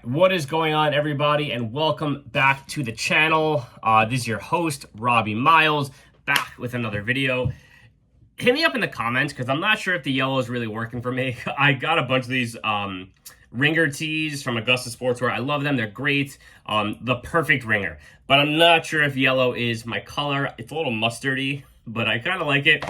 What is going on, everybody, and welcome back to the channel. This is your host, Robbie Myles, back with another video. Hit me up in the comments because I'm not sure if the yellow is really working for me. I got a bunch of these ringer tees from Augusta Sportswear. I love them. They're great. The perfect ringer. But I'm not sure if yellow is my color. It's a little mustardy, but I kind of like it.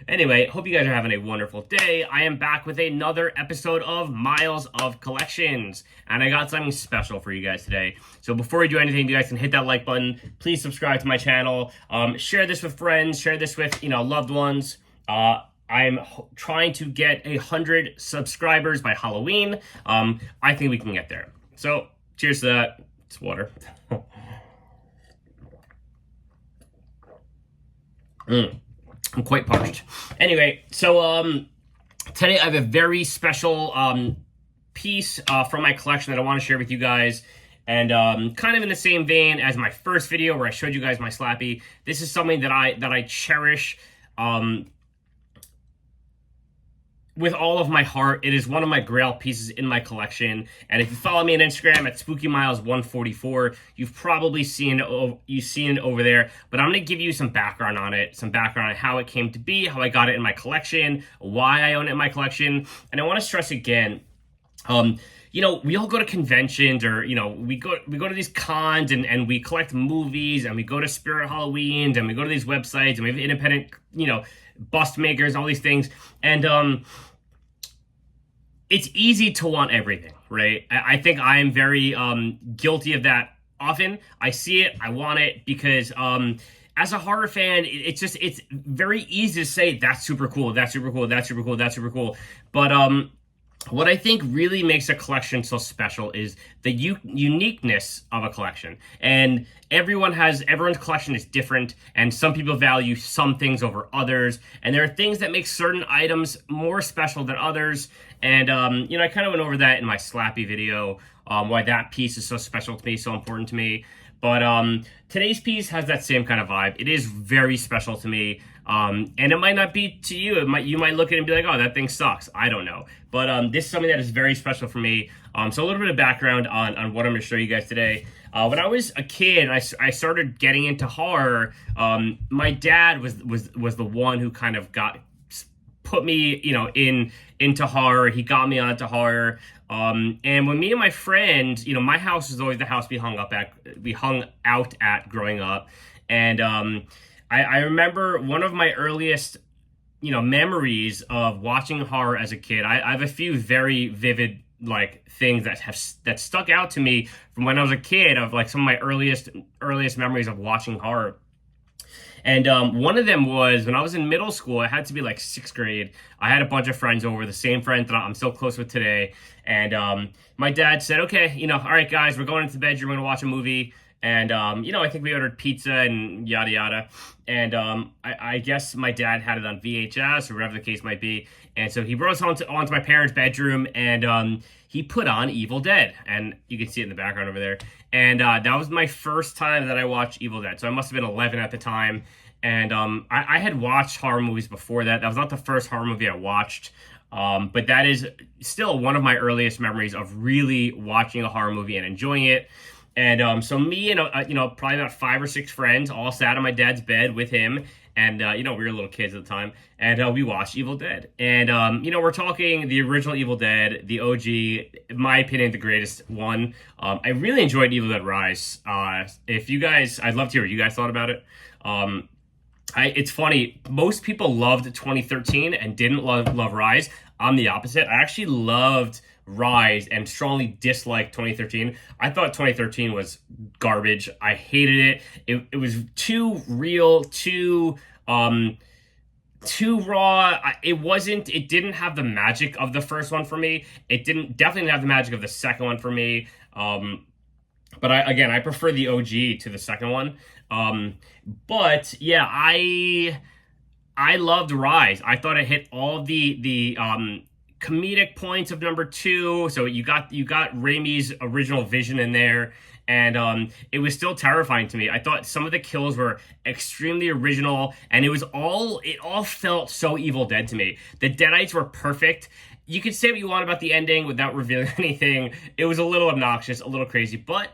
Anyway, hope you guys are having a wonderful day. I am back with another episode of Myles of Collections, and I got something special for you guys today. So before we do anything, you guys can hit that like button. Please subscribe to my channel. Share this with friends. Share this with, loved ones. I'm trying to get 100 subscribers by Halloween. I think we can get there. So cheers to that. It's water. I'm quite parched. Anyway, so today I have a very special piece from my collection that I want to share with you guys. And kind of in the same vein as my first video where I showed you guys my Slappy, this is something that I cherish with all of my heart. It is one of my grail pieces in my collection. And if you follow me on Instagram at SpookyMyles144, you've probably seen it over there. But I'm going to give you some background on it, some background on how it came to be, how I got it in my collection, why I own it in my collection. And I want to stress again, we all go to conventions, or we go to these cons and we collect movies, and we go to Spirit Halloweens, and we go to these websites, and we have independent bust makers, all these things, and it's easy to want everything, right? I think I am very guilty of that often. I see it, I want it, because as a horror fan, it's very easy to say that's super cool, that's super cool, that's super cool, that's super cool, but what I think really makes a collection so special is the uniqueness of a collection. And everyone's collection is different, and some people value some things over others, and there are things that make certain items more special than others. And I kind of went over that in my Slappy video, why that piece is so special to me, so important to me. But today's piece has that same kind of vibe. It is very special to me. And it might not be to you. You might look at it and be like, oh, that thing sucks. I don't know. But this is something that is very special for me. So a little bit of background on what I'm going to show you guys today. When I was a kid, I started getting into horror. My dad was the one who kind of put me, into horror. He got me onto horror. And when me and my friend, my house was always the house we hung out at growing up. And I remember one of my earliest, memories of watching horror as a kid. I have a few very vivid things that stuck out to me from when I was a kid, of some of my earliest memories of watching horror. And one of them was when I was in middle school. It had to be 6th grade. I had a bunch of friends over, the same friends that I'm still close with today. And my dad said, okay, all right, guys, we're going into the bedroom, we're going to watch a movie. And, I think we ordered pizza and yada, yada. And I guess my dad had it on VHS or whatever the case might be. And so he brought us onto my parents' bedroom, and he put on Evil Dead. And you can see it in the background over there. And that was my first time that I watched Evil Dead. So I must have been 11 at the time. And I had watched horror movies before that. That was not the first horror movie I watched. But that is still one of my earliest memories of really watching a horror movie and enjoying it. And so me and, probably about 5 or 6 friends all sat on my dad's bed with him. And, we were little kids at the time. And we watched Evil Dead. And, we're talking the original Evil Dead, the OG, in my opinion, the greatest one. I really enjoyed Evil Dead Rise. If you guys, I'd love to hear what you guys thought about it. It's funny, most people loved 2013 and didn't love Rise. I'm the opposite. I actually loved Rise and strongly disliked 2013. I thought 2013 was garbage. I hated it. It was too real, too raw. It didn't have the magic of the first one for me. It definitely didn't have the magic of the second one for me. But I prefer the OG to the second one. But yeah, I loved Rise. I thought it hit all the comedic points of number 2. So you got Raimi's original vision in there, and it was still terrifying to me. I thought some of the kills were extremely original, and it all felt so Evil Dead to me. The Deadites were perfect, you could say what you want about the ending without revealing anything. It was a little obnoxious, a little crazy, but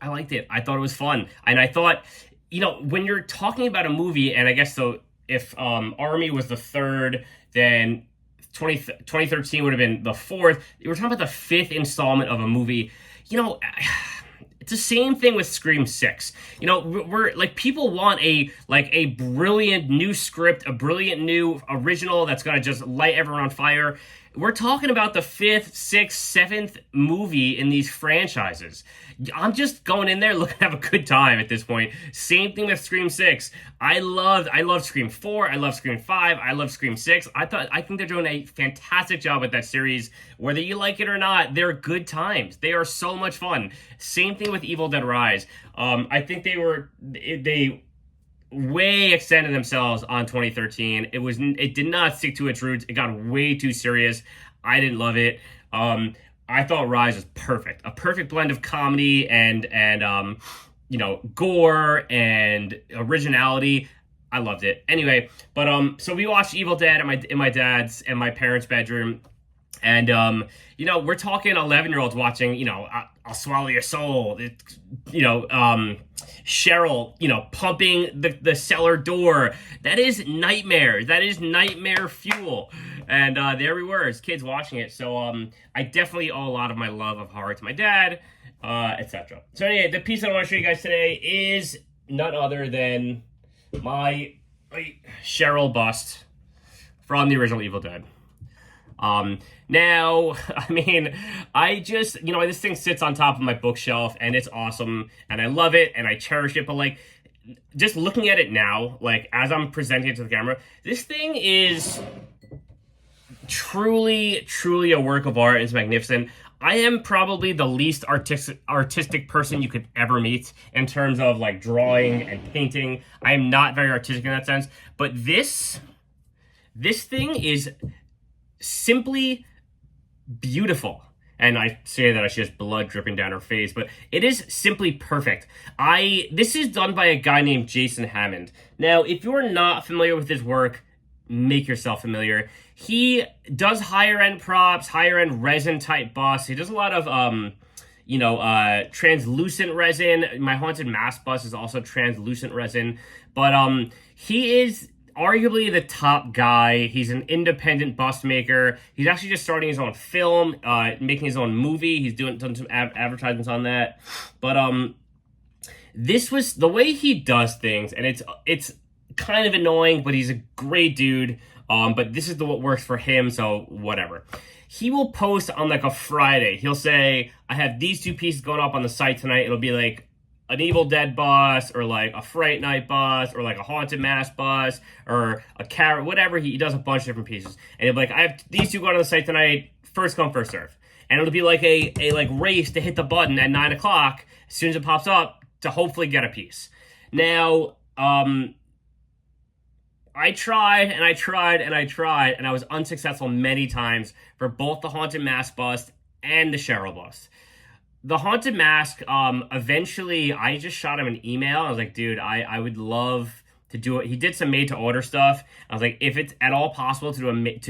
I liked it. I thought it was fun. And I thought, when you're talking about a movie, and I guess so, if Army was the third, then 2013 would have been the fourth. We're talking about the fifth installment of a movie. It's the same thing with Scream 6. We're like, people want a brilliant new script, a brilliant new original that's gonna just light everyone on fire. We're talking about the fifth, sixth, seventh movie in these franchises. I'm just going in there looking to have a good time at this point. Same thing with Scream 6. I love Scream 4. I love Scream 5. I love Scream 6. I think they're doing a fantastic job with that series. Whether you like it or not, they're good times. They are so much fun. Same thing with Evil Dead Rise. I think they way extended themselves on 2013. It did not stick to its roots. It got way too serious. I didn't love it. I thought Rise was perfect. A perfect blend of comedy and gore and originality. I loved it. Anyway, but so we watched Evil Dead in my dad's and my parents' bedroom. And, we're talking 11-year-olds watching, I'll Swallow Your Soul, Cheryl, pumping the cellar door. That is nightmare. That is nightmare fuel. And there we were as kids watching it. So I definitely owe a lot of my love of horror to my dad, etc. So anyway, the piece I want to show you guys today is none other than my Cheryl bust from the original Evil Dead. Now, this thing sits on top of my bookshelf and it's awesome and I love it and I cherish it, but just looking at it now, as I'm presenting it to the camera, this thing is truly, truly a work of art. It's magnificent. I am probably the least artistic person you could ever meet in terms of drawing and painting. I am not very artistic in that sense, but this thing is simply beautiful. And I say that she has blood dripping down her face, but it is simply perfect. This is done by a guy named Jason Hammond. Now, if you're not familiar with his work, make yourself familiar. He does higher end props, higher end resin type busts. He does a lot of translucent resin. My Haunted Mask bust is also translucent resin, but he is arguably the top guy. He's an independent bust maker. He's actually just starting his own film, making his own movie. He's done some advertisements on that. But this was the way he does things, and it's kind of annoying, but he's a great dude. But this is what works for him, so whatever. He will post on a Friday. He'll say, I have these two pieces going up on the site tonight. It'll be an Evil Dead bus, or a Fright Night bus, or a Haunted Mask bus, or a carrot, whatever. He does a bunch of different pieces. And he'll be I have these two going on the site tonight, first come, first serve. And it'll be a race to hit the button at 9 o'clock as soon as it pops up to hopefully get a piece. Now, I tried, and I tried, and I tried, and I was unsuccessful many times for both the Haunted Mask bust and the Cheryl bust. The Haunted Mask, eventually, I just shot him an email. I was like, dude, I would love to do it. He did some made-to-order stuff. I was like, if it's at all possible to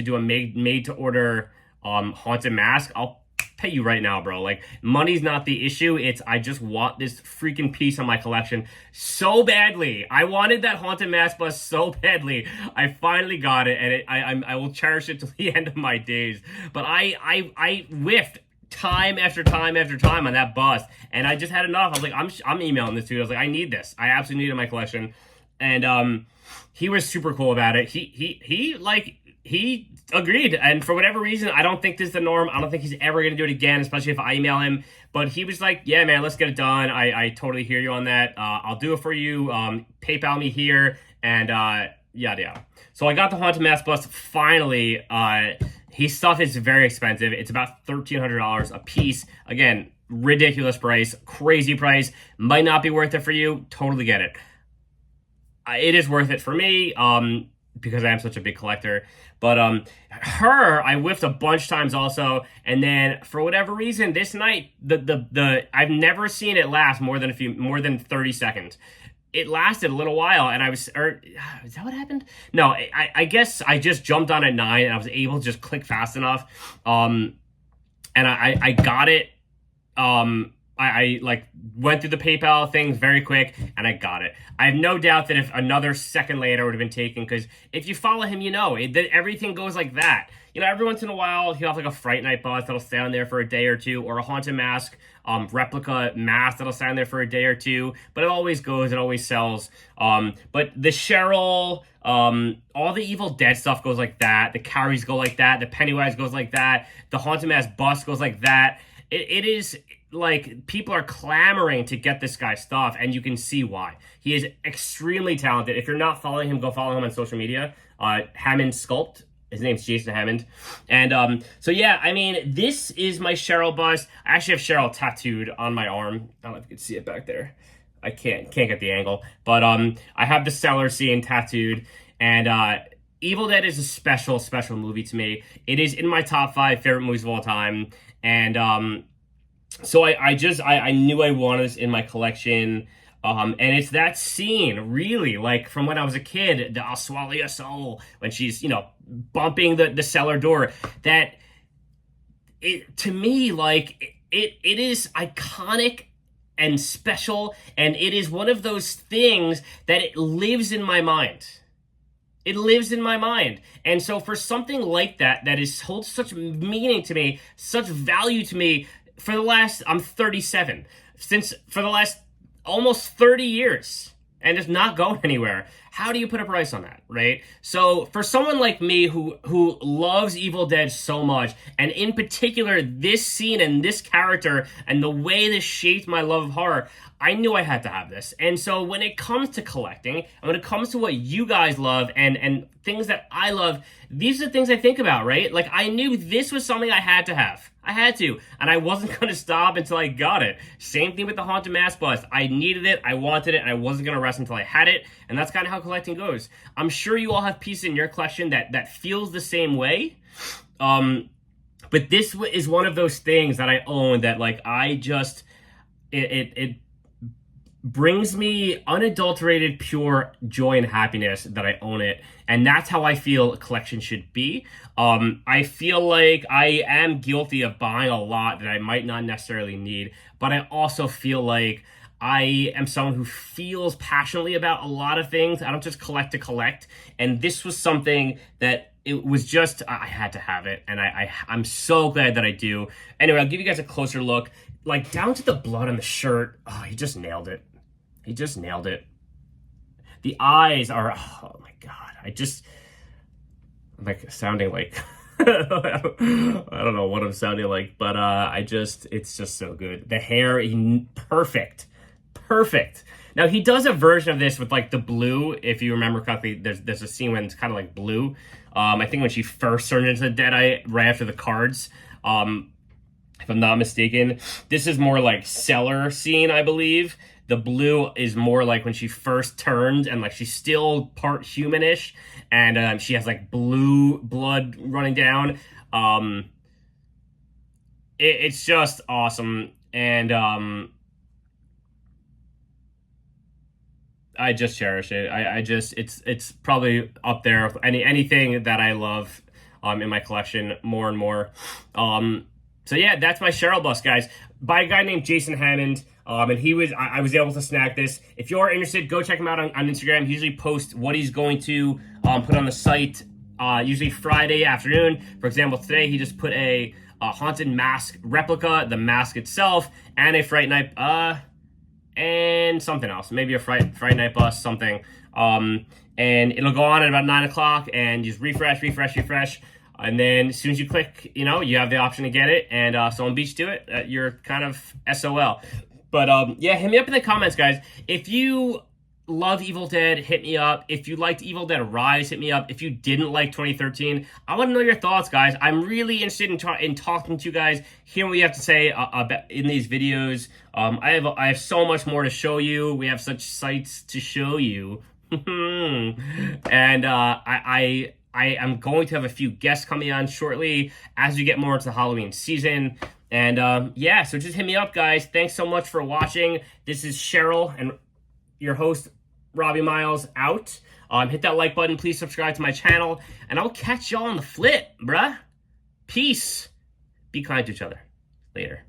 do a made-to-order Haunted Mask, I'll pay you right now, bro. Money's not the issue. I just want this freaking piece on my collection so badly. I wanted that Haunted Mask bust so badly. I finally got it, and I will cherish it till the end of my days. But I whiffed time after time after time on that bust, and I just had enough. I was like, I'm emailing this dude. I was like, I need this. I absolutely need it in my collection. And he was super cool about it. He agreed, and for whatever reason, I don't think this is the norm. I don't think he's ever going to do it again, especially if I email him. But he was like, yeah, man, let's get it done. I totally hear you on that. I'll do it for you. PayPal me here, and yada yada. So I got the Haunted Mask bust finally. His stuff is very expensive. It's about $1,300 a piece. Again, ridiculous price, crazy price. Might not be worth it for you. Totally get it. It is worth it for me, because I am such a big collector. But I whiffed a bunch of times also. And then for whatever reason, this night, I've never seen it last more than 30 seconds. it lasted a little while, and I was, or is that what happened? No, I guess I just jumped on at 9, and I was able to just click fast enough, and I got it. I like went through the PayPal thing very quick, and I got it. I have no doubt that if another second later would have been taken, because if you follow him, you know that everything goes like that. You know, every once in a while he'll have like a Fright Night bus that'll stay on there for a day or two, or a Haunted Mask replica mask that'll stay on there for a day or two. But it always goes, it always sells. But the Cheryl, all the Evil Dead stuff goes like that. The Carries go like that. The Pennywise goes like that. The Haunted Mask bus goes like that. It is like people are clamoring to get this guy's stuff, and you can see why. He is extremely talented. If you're not following him, go follow him on social media. Hammond Sculpt. His name's Jason Hammond. And so yeah, I mean, this is my Cheryl bust. I actually have Cheryl tattooed on my arm. I don't know if you can see it back there. I can't get the angle. But I have the cellar scene tattooed. And Evil Dead is a special movie to me. It is in my top 5 favorite movies of all time. And so I knew I wanted this in my collection. And it's that scene, really, like from when I was a kid, the I'll swallow your soul, when she's, you know, bumping the cellar door, that it, to me, like, it is iconic and special, and it is one of those things that it lives in my mind. It lives in my mind. And so for something like that, that is holds such meaning to me, such value to me, for the last, I'm 37, for the last almost 30 years, and it's not going anywhere. How do you put a price on that, right? So for someone like me who loves Evil Dead so much, and in particular this scene and this character and the way this shaped my love of horror, I knew I had to have this. And so when it comes to collecting, and when it comes to what you guys love and things that I love, these are the things I think about, right? Like, I knew this was something I had to have. I had to, and I wasn't going to stop until I got it. Same thing with the Haunted Mask bust. I needed it, I wanted it, and I wasn't going to rest until I had it, and that's kind of how collecting goes. I'm sure you all have pieces in your collection that feels the same way, but this is one of those things that I own that, like, I just, it brings me unadulterated, pure joy and happiness that I own it. And that's how I feel a collection should be. I feel like I am guilty of buying a lot that I might not necessarily need, but I also feel like I am someone who feels passionately about a lot of things. I don't just collect to collect. And this was something that it was just, I had to have it. And I'm so glad that I do. Anyway, I'll give you guys a closer look. Like, down to the blood on the shirt. Oh, he just nailed it. He just nailed it. The eyes are, oh my God. I'm like sounding like, I don't know what I'm sounding like, but it's just so good. The hair, perfect. Now, he does a version of this with like the blue. If you remember correctly, there's a scene when it's kind of like blue. I think when she first turned into the Deadeye right after the cards. If I'm not mistaken, this is more like cellar scene, I believe. The blue is more like when she first turned, and like she's still part humanish, and she has like blue blood running down. It's just awesome, and I just cherish it. I just it's probably up there with anything that I love in my collection more and more. So yeah, that's my Cheryl bust, guys, by a guy named Jason Hammond. And I was able to snag this. If you're interested, go check him out on Instagram. He usually posts what he's going to put on the site, usually Friday afternoon. For example, today he just put a Haunted Mask replica, the mask itself, and a Fright Night, and something else. Maybe a Fright Night bus, something. And it'll go on at about 9 o'clock, and just refresh. And then as soon as you click, you have the option to get it, and someone beats you to it, you're kind of SOL. But yeah, hit me up in the comments, guys. If you love Evil Dead, hit me up. If you liked Evil Dead Rise, hit me up. If you didn't like 2013, I want to know your thoughts, guys. I'm really interested in talking to you guys, hearing what you have to say in these videos. I have so much more to show you. We have such sights to show you. And I am going to have a few guests coming on shortly as we get more into the Halloween season. And yeah, so just hit me up, guys. Thanks so much for watching. This is Cheryl and your host, Robbie Myles out. Hit that like button. Please subscribe to my channel. And I'll catch y'all on the flip, bruh. Peace. Be kind to each other. Later.